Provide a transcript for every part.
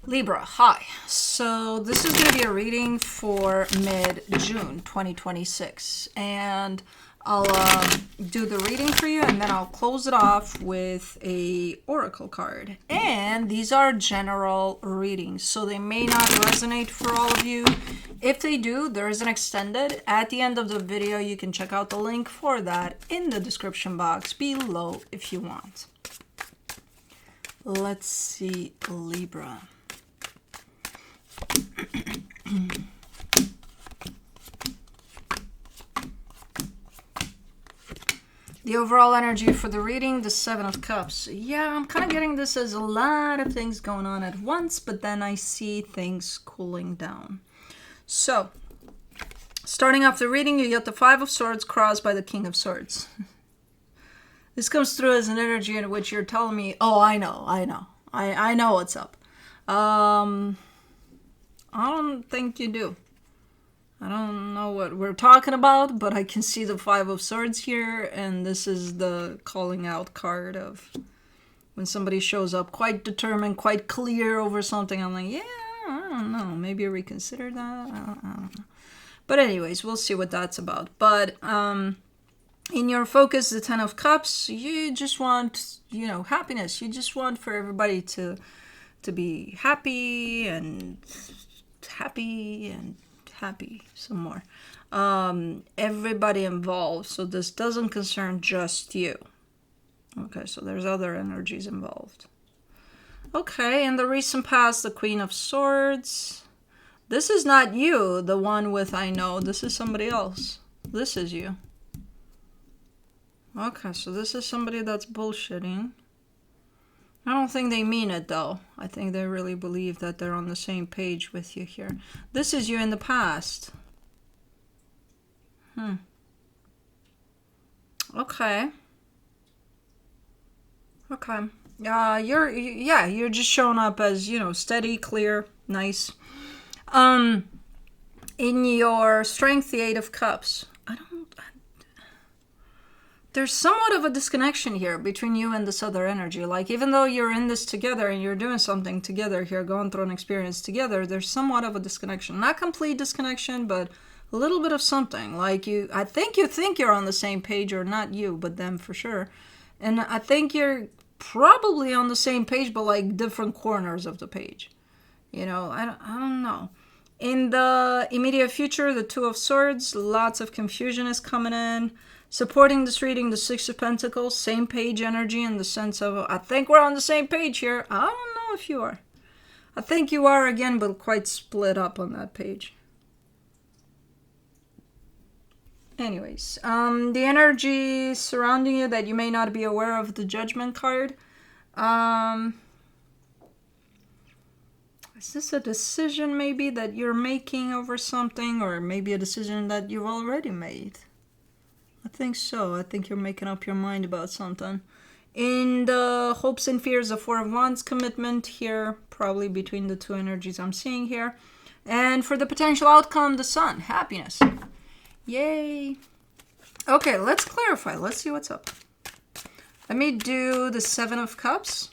Libra, hi. So this is going to be a reading for mid-June 2026. And I'll do the reading for you, and then I'll close it off with a oracle card. And these are general readings, so they may not resonate for all of you. If they do, there is an extended. At the end of the video, you can check out the link for that in the description box below if you want. Let's see, Libra. The overall energy for the reading, the Seven of Cups. Yeah, I'm kind of getting this as a lot of things going on at once, but then I see things cooling down. So, starting off the reading, you get the Five of Swords crossed by the King of Swords. This comes through as an energy in which you're telling me, oh, I know what's up. I don't think you do. I don't know what we're talking about, but I can see the Five of Swords here, and this is the calling out card of when somebody shows up quite determined, quite clear over something. I'm like, yeah, I don't know, maybe reconsider that. I don't know. But anyways, we'll see what that's about. But in your focus, the Ten of Cups, you just want, happiness. You just want for everybody to be happy and happy some more. Everybody involved, so this doesn't concern just you. Okay, so there's other energies involved. Okay, in the recent past, the Queen of Swords. This is not you, the one with I know. This is somebody else. This is you. Okay, so this is somebody that's bullshitting. I don't think they mean it, though. I think they really believe that they're on the same page with you here. This is you in the past. Okay. You're just showing up as, steady, clear, nice. In your strength, the Eight of Cups. There's somewhat of a disconnection here between you and this other energy. Like, even though you're in this together and you're doing something together here, going through an experience together, there's somewhat of a disconnection. Not complete disconnection, but a little bit of something. Like, I think you think you're on the same page, or not you, but them for sure. And I think you're probably on the same page, but like different corners of the page. I don't know. In the immediate future, the Two of Swords, lots of confusion is coming in. Supporting this reading, the Six of Pentacles, same page energy in the sense of, I think we're on the same page here. I don't know if you are. I think you are again, but quite split up on that page. Anyways, the energy surrounding you that you may not be aware of, the Judgment card. Is this a decision maybe that you're making over something, or maybe a decision that you've already made? I think so. I think you're making up your mind about something. In the hopes and fears, the Four of Wands, commitment here, probably between the two energies I'm seeing here. And for the potential outcome, the Sun, happiness. Yay. Okay, let's clarify. Let's see what's up. Let me do the Seven of Cups.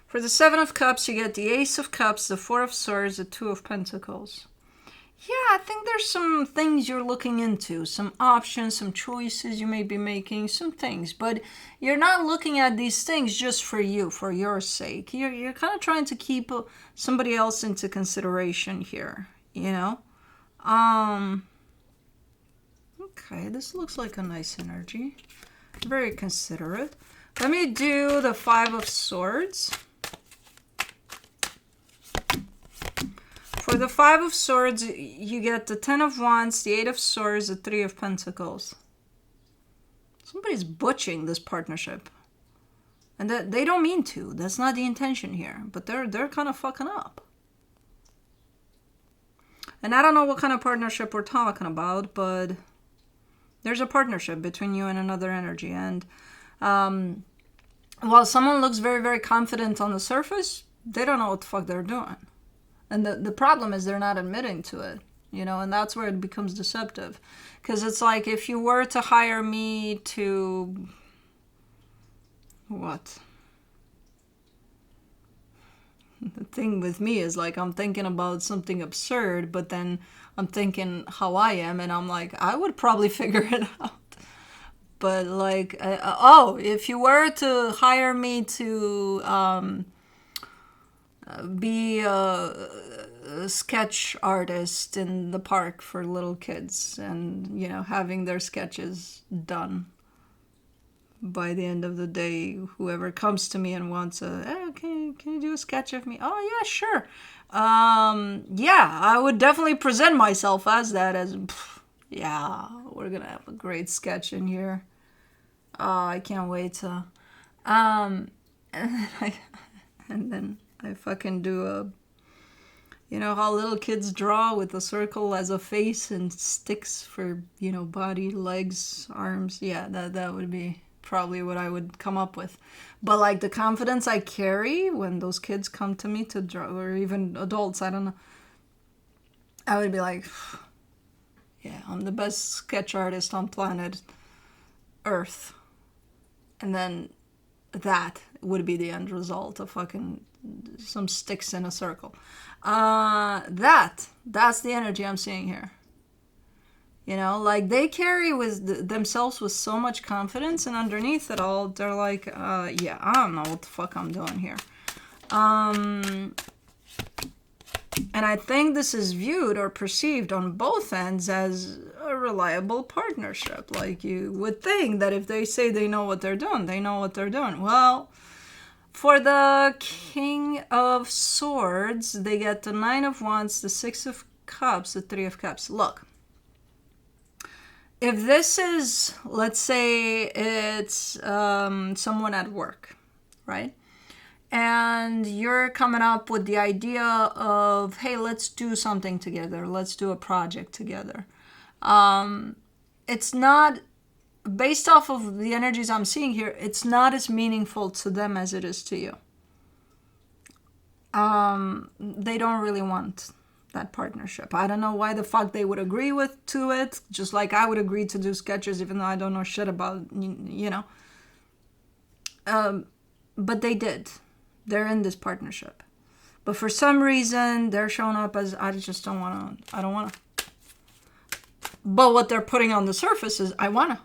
For the Seven of Cups, you get the Ace of Cups, the Four of Swords, the Two of Pentacles. Yeah, I think there's some things you're looking into, some options, some choices you may be making, some things. But you're not looking at these things just for you, for your sake. You're kind of trying to keep somebody else into consideration here, Okay, this looks like a nice energy. Very considerate. Let me do the Five of Swords. For the Five of Swords, you get the Ten of Wands, the Eight of Swords, the Three of Pentacles. Somebody's butchering this partnership. And that they don't mean to. That's not the intention here. But they're kind of fucking up. And I don't know what kind of partnership we're talking about, but there's a partnership between you and another energy. And while someone looks very, very confident on the surface, they don't know what the fuck they're doing. And the problem is they're not admitting to it, and that's where it becomes deceptive. Because it's like, if you were to hire me to What? The thing with me is like I'm thinking about something absurd, but then I'm thinking how I am, and I'm like, I would probably figure it out. But like, oh, if you were to hire me to be a sketch artist in the park for little kids, and you know, having their sketches done, by the end of the day, whoever comes to me and wants can you do a sketch of me? Oh yeah, sure. Yeah, I would definitely present myself as that. Yeah, we're gonna have a great sketch in here. I can't wait to. And then I fucking do you know how little kids draw with a circle as a face and sticks for, you know, body, legs, arms. Yeah, that would be probably what I would come up with. But like the confidence I carry when those kids come to me to draw, or even adults, I don't know, I would be like, yeah, I'm the best sketch artist on planet Earth. And then that would be the end result of fucking some sticks in a circle. That's the energy I'm seeing here. You know, like they carry themselves with so much confidence, and underneath it all, they're like, yeah, I don't know what the fuck I'm doing here. And I think this is viewed or perceived on both ends as a reliable partnership. Like you would think that if they say they know what they're doing, they know what they're doing. Well, for the King of Swords, they get the Nine of Wands, the Six of Cups, the Three of Cups. Look, if this is, let's say it's someone at work, right? And you're coming up with the idea of, hey, let's do something together. Let's do a project together. It's not, based off of the energies I'm seeing here, it's not as meaningful to them as it is to you. They don't really want that partnership. I don't know why the fuck they would agree to it, just like I would agree to do sketches even though I don't know shit about, you know. But they did. They're in this partnership. But for some reason, they're showing up as, I just don't want to, I don't want to. But what they're putting on the surface is, I want to.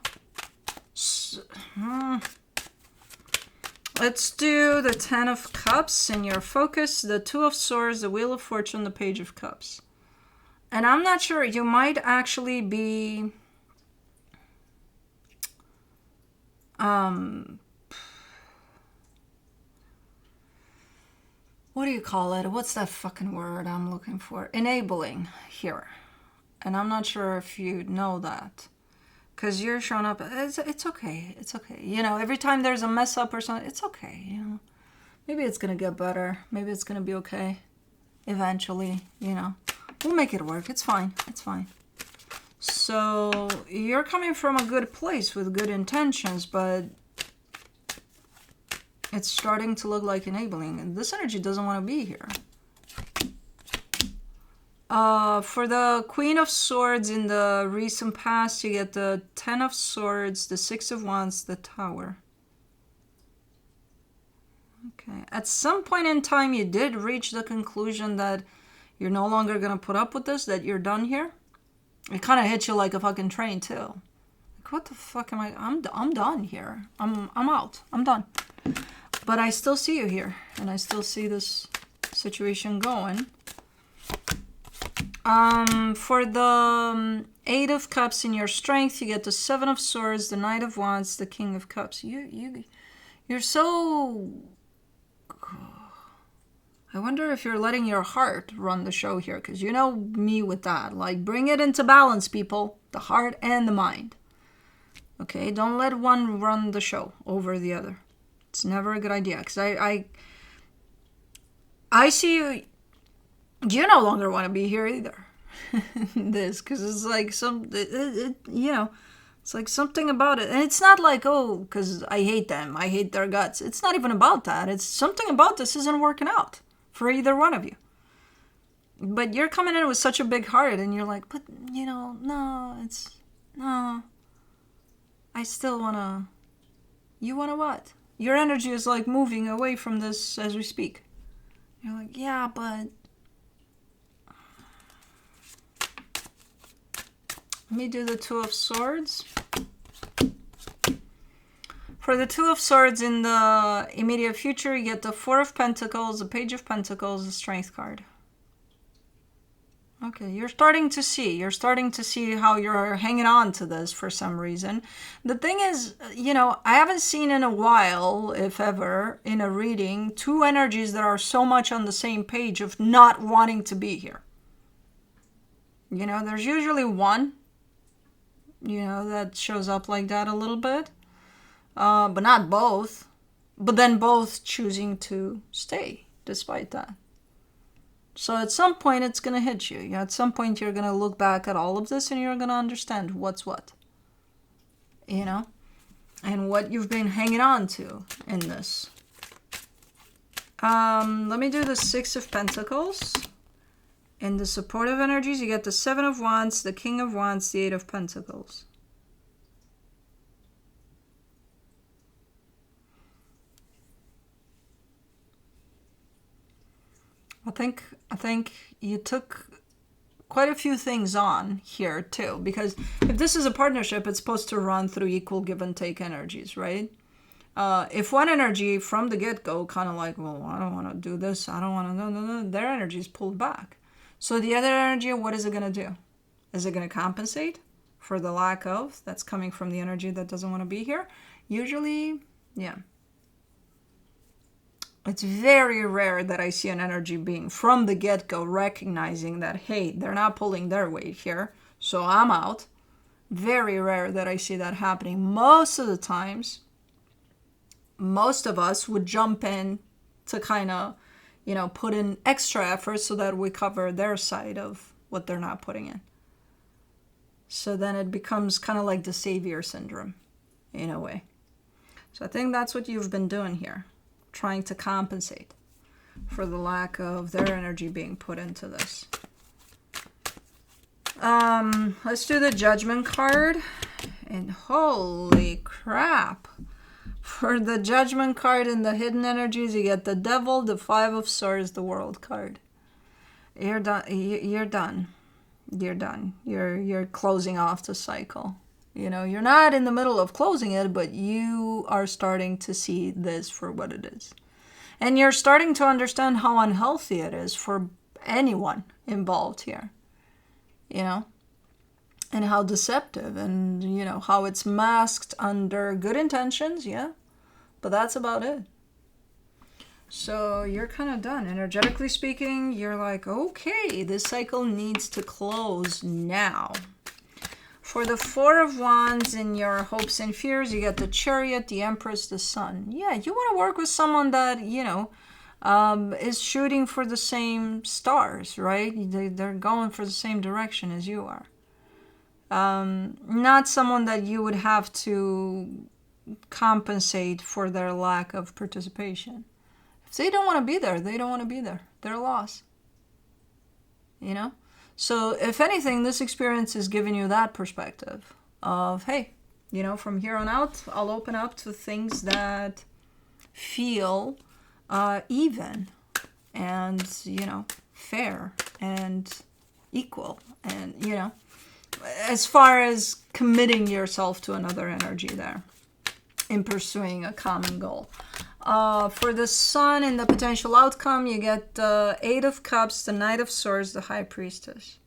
Let's do the Ten of Cups in your focus, the Two of Swords, the Wheel of Fortune, the Page of Cups. And I'm not sure, you might actually be what do you call it? What's that fucking word I'm looking for? Enabling here. And I'm not sure if you know that. Because you're showing up, it's okay, it's okay. You know, every time there's a mess up or something, it's okay, you know. Maybe it's going to get better. Maybe it's going to be okay. Eventually, you know. We'll make it work. It's fine. It's fine. So, you're coming from a good place with good intentions, but it's starting to look like enabling. And this energy doesn't want to be here. For the Queen of Swords in the recent past, you get the Ten of Swords, the Six of Wands, the Tower. Okay. At some point in time, you did reach the conclusion that you're no longer going to put up with this, that you're done here. It kind of hit you like a fucking train, too. Like, what the fuck am I? I'm done here. I'm out. I'm done. But I still see you here, and I still see this situation going. For the Eight of Cups in your strength, you get the Seven of Swords, the Knight of Wands, the King of Cups. You're so... I wonder if you're letting your heart run the show here, because you know me with that. Like, bring it into balance, people. The heart and the mind. Okay? Don't let one run the show over the other. It's never a good idea, because I see you... You no longer want to be here either. This, because it's like you know, it's like something about it. And it's not like, oh, because I hate them, I hate their guts. It's not even about that. It's something about this isn't working out for either one of you. But you're coming in with such a big heart, and you're like, but, you know, no, I still want to... You want to what? Your energy is like moving away from this as we speak. You're like, yeah, but let me do the Two of Swords. For the Two of Swords in the immediate future, you get the Four of Pentacles, the Page of Pentacles, the Strength card. Okay, you're starting to see how you're hanging on to this for some reason. The thing is, I haven't seen in a while, if ever, in a reading, two energies that are so much on the same page of not wanting to be here. There's usually one, that shows up like that a little bit. But not both. But then both choosing to stay despite that. So at some point it's going to hit you. At some point you're going to look back at all of this and you're going to understand what's what. And what you've been hanging on to in this. Let me do the Six of Pentacles. In the supportive energies, you get the Seven of Wands, the King of Wands, the Eight of Pentacles. I think you took quite a few things on here too, because if this is a partnership, it's supposed to run through equal give and take energies, right? If one energy from the get-go kind of like, well, I don't want to do this, I don't want to, no, their energy is pulled back. So the other energy, what is it going to do? Is it going to compensate for the lack of that's coming from the energy that doesn't want to be here? Usually, yeah. It's very rare that I see an energy being from the get-go recognizing that, hey, they're not pulling their weight here, so I'm out. Very rare that I see that happening. Most of the times, most of us would jump in to kind of, put in extra effort so that we cover their side of what they're not putting in. So then it becomes kind of like the savior syndrome in a way. So I think that's what you've been doing here. Trying to compensate for the lack of their energy being put into this. Let's do the Judgment card. And holy crap. For the Judgment card in the hidden energies, you get the Devil, the Five of Swords, the World card. You're done. You're done. You're done. You're closing off the cycle. You're not in the middle of closing it, but you are starting to see this for what it is. And you're starting to understand how unhealthy it is for anyone involved here. And how deceptive and, how it's masked under good intentions, yeah. But that's about it. So you're kind of done. Energetically speaking, you're like, okay, this cycle needs to close now. For the Four of Wands in your hopes and fears, you get the Chariot, the Empress, the Sun. Yeah, you want to work with someone that, is shooting for the same stars, right? They're going for the same direction as you are. Not someone that you would have to compensate for their lack of participation. If they don't want to be there, they don't want to be there. They're lost. So if anything, this experience is giving you that perspective of, hey, from here on out, I'll open up to things that feel even and, fair and equal. And, as far as committing yourself to another energy there in pursuing a common goal. For the Sun and the potential outcome, you get the Eight of Cups, the Knight of Swords, the High Priestess.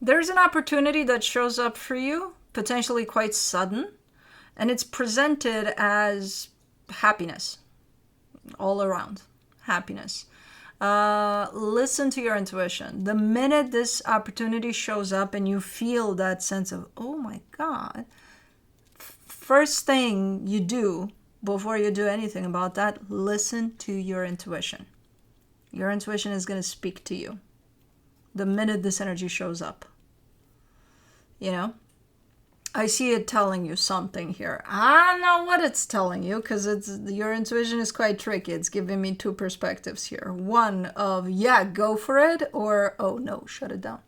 There's an opportunity that shows up for you, potentially quite sudden, and it's presented as happiness, all around happiness. Listen to your intuition. The minute this opportunity shows up and you feel that sense of, oh my God, first thing you do before you do anything about that, listen to your intuition. Your intuition is going to speak to you the minute this energy shows up. I see it telling you something here. I don't know what it's telling you because your intuition is quite tricky. It's giving me two perspectives here. One of, yeah, go for it, or, oh no, shut it down.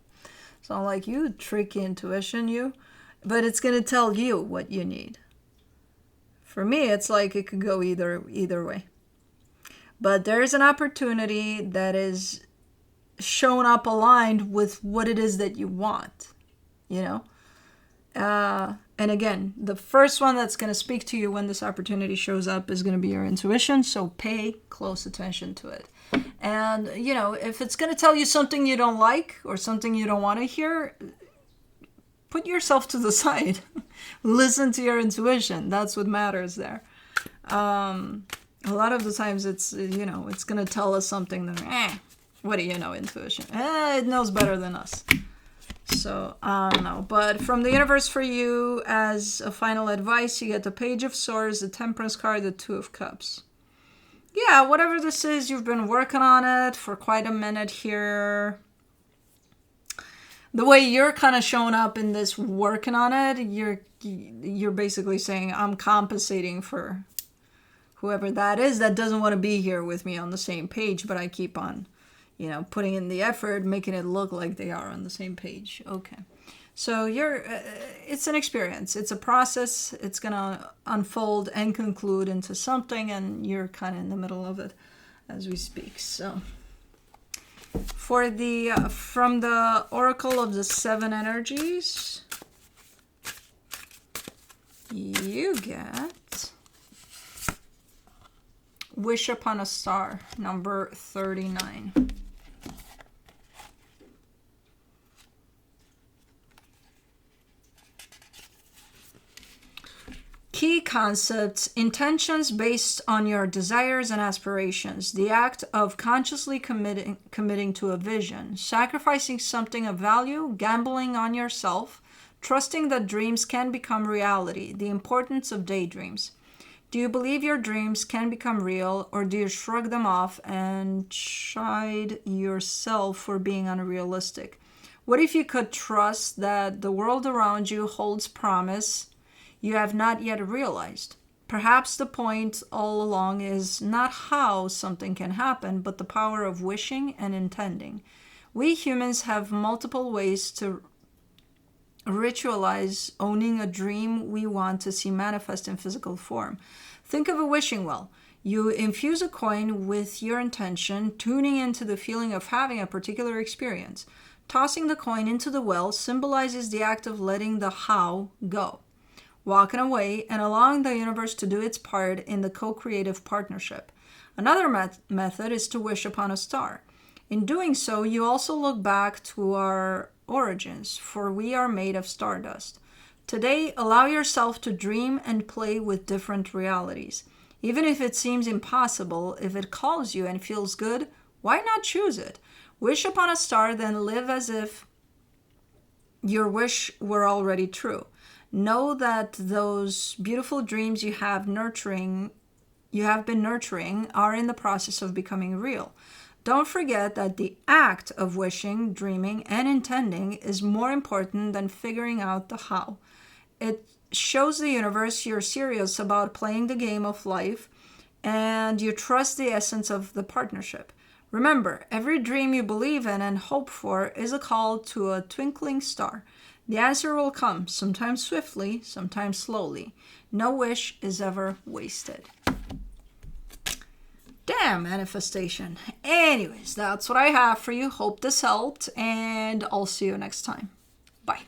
So I'm like, you tricky intuition, you. But it's going to tell you what you need. For me, it's like it could go either way. But there's an opportunity that is shown up aligned with what it is that you want, you know? And again, the first one that's going to speak to you when this opportunity shows up is going to be your intuition. So pay close attention to it. And, you know, if it's going to tell you something you don't like or something you don't want to hear, put yourself to the side. Listen to your intuition. That's what matters there. A lot of the times it's, you know, it's going to tell us something that, what do you know, intuition? It knows better than us. So, I don't know. But from the universe for you, as a final advice, you get the Page of Swords, the Temperance card, the Two of Cups. Yeah, whatever this is, you've been working on it for quite a minute here. The way you're kind of showing up in this working on it, you're basically saying, I'm compensating for whoever that is that doesn't want to be here with me on the same page, but I keep on, you know, putting in the effort, making it look like they are on the same page. Okay. So it's an experience. It's a process. It's going to unfold and conclude into something, and you're kind of in the middle of it as we speak. So for the, from the Oracle of the Seven Energies, you get Wish Upon a Star, number 39. Key concepts: intentions based on your desires and aspirations, the act of consciously committing to a vision, sacrificing something of value, gambling on yourself, trusting that dreams can become reality, the importance of daydreams. Do you believe your dreams can become real, or do you shrug them off and chide yourself for being unrealistic? What if you could trust that the world around you holds promise you have not yet realized? Perhaps the point all along is not how something can happen, but the power of wishing and intending. We humans have multiple ways to ritualize owning a dream we want to see manifest in physical form. Think of a wishing well. You infuse a coin with your intention, tuning into the feeling of having a particular experience. Tossing the coin into the well symbolizes the act of letting the how go, walking away and allowing the universe to do its part in the co-creative partnership. Another method is to wish upon a star. In doing so, you also look back to our origins, for we are made of stardust. Today, allow yourself to dream and play with different realities. Even if it seems impossible, if it calls you and feels good, why not choose it? Wish upon a star, then live as if your wish were already true. Know that those beautiful dreams you have been nurturing are in the process of becoming real. Don't forget that the act of wishing, dreaming, and intending is more important than figuring out the how. It shows the universe you're serious about playing the game of life and you trust the essence of the partnership. Remember, every dream you believe in and hope for is a call to a twinkling star. The answer will come, sometimes swiftly, sometimes slowly. No wish is ever wasted. Damn, manifestation. Anyways, that's what I have for you. Hope this helped, and I'll see you next time. Bye.